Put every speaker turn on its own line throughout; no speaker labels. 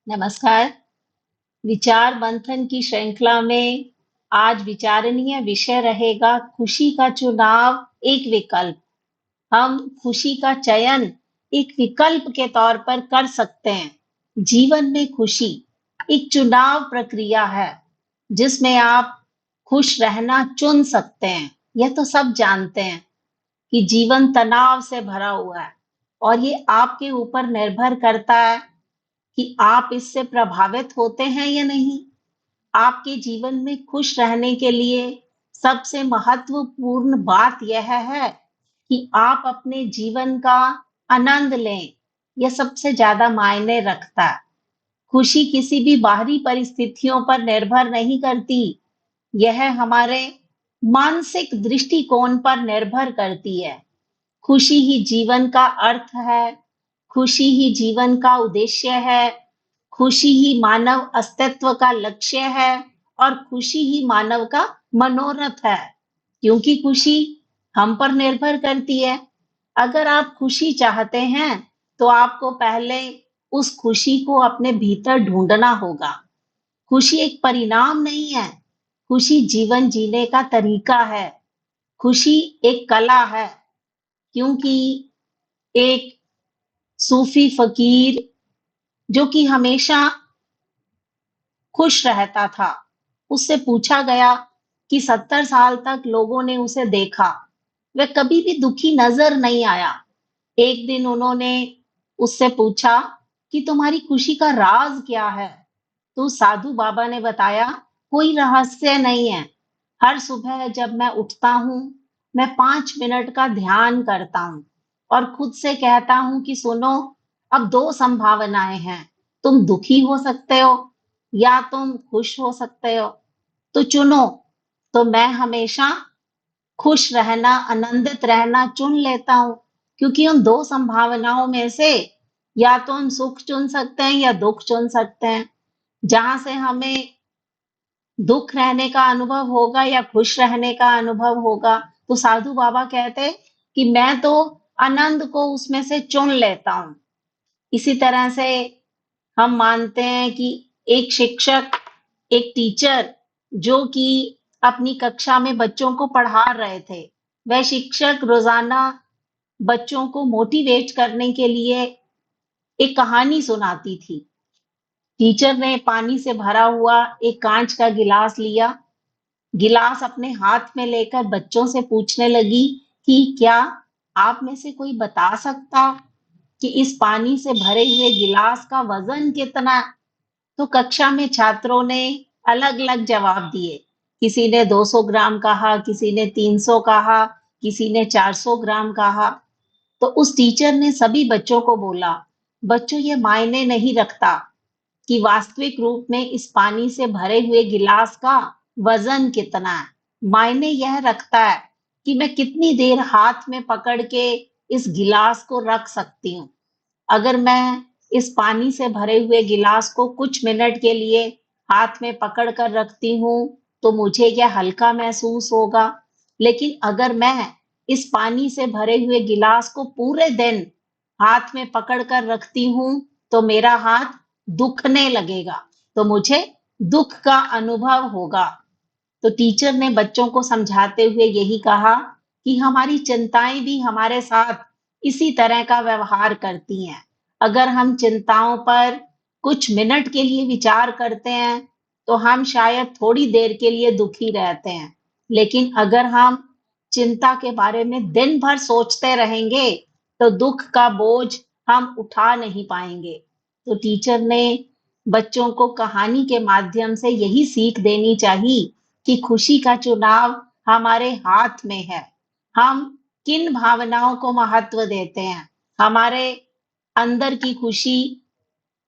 नमस्कार। विचार मंथन की श्रृंखला में आज विचारणीय विषय रहेगा खुशी का चुनाव एक विकल्प। हम खुशी का चयन एक विकल्प के तौर पर कर सकते हैं। जीवन में खुशी एक चुनाव प्रक्रिया है जिसमें आप खुश रहना चुन सकते हैं। यह तो सब जानते हैं कि जीवन तनाव से भरा हुआ है और ये आपके ऊपर निर्भर करता है कि आप इससे प्रभावित होते हैं या नहीं। आपके जीवन में खुश रहने के लिए सबसे महत्वपूर्ण बात यह है कि आप अपने जीवन का आनंद लें। यह सबसे ज्यादा मायने रखता है। खुशी किसी भी बाहरी परिस्थितियों पर निर्भर नहीं करती। यह हमारे मानसिक दृष्टिकोण पर निर्भर करती है। खुशी ही जीवन का अर्थ है। खुशी ही जीवन का उद्देश्य है। खुशी ही मानव अस्तित्व का लक्ष्य है और खुशी ही मानव का मनोरथ है, क्योंकि खुशी हम पर निर्भर करती है। अगर आप खुशी चाहते हैं तो आपको पहले उस खुशी को अपने भीतर ढूंढना होगा। खुशी एक परिणाम नहीं है, खुशी जीवन जीने का तरीका है। खुशी एक कला है, क्योंकि एक सूफी फकीर जो कि हमेशा खुश रहता था, उससे पूछा गया कि 70 साल तक लोगों ने उसे देखा, वह कभी भी दुखी नजर नहीं आया। एक दिन उन्होंने उससे पूछा कि तुम्हारी खुशी का राज क्या है? तो साधु बाबा ने बताया, कोई रहस्य नहीं है। हर सुबह जब मैं उठता हूँ, मैं 5 मिनट का ध्यान करता हूँ और खुद से कहता हूँ कि सुनो, अब दो संभावनाएं हैं। तुम दुखी हो सकते हो या तुम खुश हो सकते हो, तो चुनो। तो मैं हमेशा खुश रहना, आनंदित रहना चुन लेता हूँ, क्योंकि उन दो संभावनाओं में से या तो हम सुख चुन सकते हैं या दुख चुन सकते हैं। जहां से हमें दुख रहने का अनुभव होगा या खुश रहने का अनुभव होगा, तो साधु बाबा कहते कि मैं तो आनंद को उसमें से चुन लेता हूँ। इसी तरह से हम मानते हैं कि एक शिक्षक, एक टीचर जो कि अपनी कक्षा में बच्चों को पढ़ा रहे थे, वह शिक्षक रोजाना बच्चों को मोटिवेट करने के लिए एक कहानी सुनाती थी। टीचर ने पानी से भरा हुआ एक कांच का गिलास लिया। गिलास अपने हाथ में लेकर बच्चों से पूछने लगी कि क्या आप में से कोई बता सकता कि इस पानी से भरे हुए गिलास का वजन कितना? तो कक्षा में छात्रों ने अलग-अलग जवाब दिए। किसी ने 200 ग्राम कहा, किसी ने 300 कहा, किसी ने 400 ग्राम कहा। तो उस टीचर ने सभी बच्चों को बोला, बच्चों, ये मायने नहीं रखता कि वास्तविक रूप में इस पानी से भरे हुए गिलास का वजन कितना है। मायने यह रखता है कि मैं कितनी देर हाथ में पकड़ के इस गिलास को रख सकती हूँ। अगर मैं इस पानी से भरे हुए गिलास को कुछ मिनट के लिए हाथ में पकड़ कर रखती हूँ, तो मुझे यह हल्का महसूस होगा। लेकिन अगर मैं इस पानी से भरे हुए गिलास को पूरे दिन हाथ में पकड़ कर रखती हूँ, तो मेरा हाथ दुखने लगेगा, तो मुझे दुख का अनुभव होगा। तो टीचर ने बच्चों को समझाते हुए यही कहा कि हमारी चिंताएं भी हमारे साथ इसी तरह का व्यवहार करती हैं। अगर हम चिंताओं पर कुछ मिनट के लिए विचार करते हैं, तो हम शायद थोड़ी देर के लिए दुखी रहते हैं। लेकिन अगर हम चिंता के बारे में दिन भर सोचते रहेंगे, तो दुख का बोझ हम उठा नहीं पाएंगे। तो टीचर ने बच्चों को कहानी के माध्यम से यही सीख देनी चाहिए कि खुशी का चुनाव हमारे हाथ में है। हम किन भावनाओं को महत्व देते हैं, हमारे अंदर की खुशी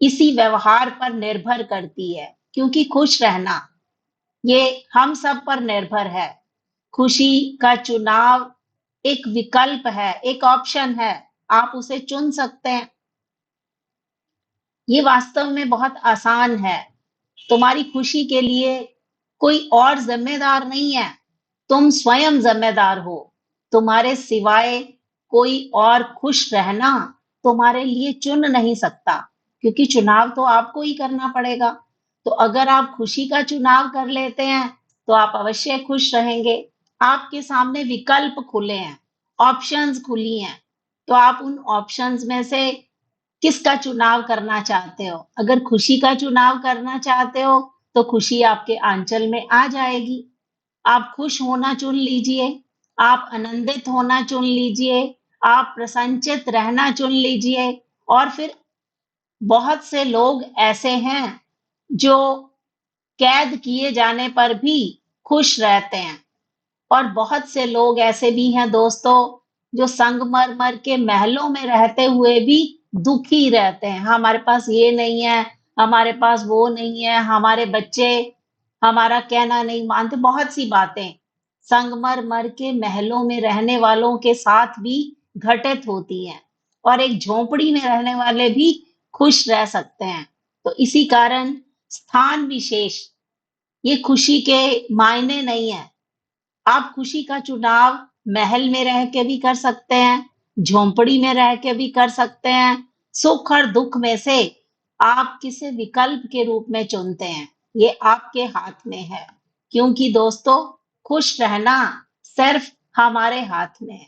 इसी व्यवहार पर निर्भर करती है, क्योंकि खुश रहना ये हम सब पर निर्भर है। खुशी का चुनाव एक विकल्प है, एक ऑप्शन है। आप उसे चुन सकते हैं। ये वास्तव में बहुत आसान है। तुम्हारी खुशी के लिए कोई और जिम्मेदार नहीं है, तुम स्वयं जिम्मेदार हो। तुम्हारे सिवाय कोई और खुश रहना तुम्हारे लिए चुन नहीं सकता, क्योंकि चुनाव तो आपको ही करना पड़ेगा। तो अगर आप खुशी का चुनाव कर लेते हैं, तो आप अवश्य खुश रहेंगे। आपके सामने विकल्प खुले हैं, ऑप्शंस खुली हैं, तो आप उन ऑप्शंस में से किसका चुनाव करना चाहते हो? अगर खुशी का चुनाव करना चाहते हो, तो खुशी आपके आंचल में आ जाएगी। आप खुश होना चुन लीजिए, आप आनंदित होना चुन लीजिए, आप प्रसन्नचित्त रहना चुन लीजिए और फिर बहुत से लोग ऐसे हैं जो कैद किए जाने पर भी खुश रहते हैं और बहुत से लोग ऐसे भी हैं दोस्तों जो संगमरमर के महलों में रहते हुए भी दुखी रहते हैं। हमारे पास ये नहीं है, हमारे पास वो नहीं है, हमारे बच्चे हमारा कहना नहीं मानते, बहुत सी बातें संगमरमर के महलों में रहने वालों के साथ भी घटित होती हैं और एक झोंपड़ी में रहने वाले भी खुश रह सकते हैं। तो इसी कारण स्थान विशेष ये खुशी के मायने नहीं है। आप खुशी का चुनाव महल में रह के भी कर सकते हैं, झोंपड़ी में रह के भी कर सकते हैं। सुख और दुख में से आप किसे विकल्प के रूप में चुनते हैं, ये आपके हाथ में है। क्योंकि दोस्तों, खुश रहना सिर्फ हमारे हाथ में है।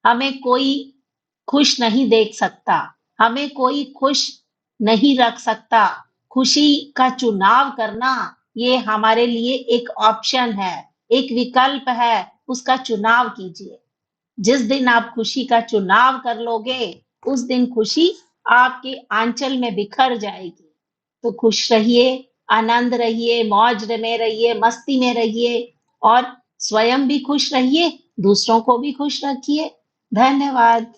हमें कोई खुश नहीं देख सकता, हमें कोई खुश नहीं रख सकता। खुशी का चुनाव करना ये हमारे लिए एक ऑप्शन है, एक विकल्प है, उसका चुनाव कीजिए। जिस दिन आप खुशी का चुनाव कर लोगे, उस दिन खुशी आपके आंचल में बिखर जाएगी। तो खुश रहिए, आनंद रहिए, मौज में रहिए, मस्ती में रहिए और स्वयं भी खुश रहिए, दूसरों को भी खुश रखिए। धन्यवाद।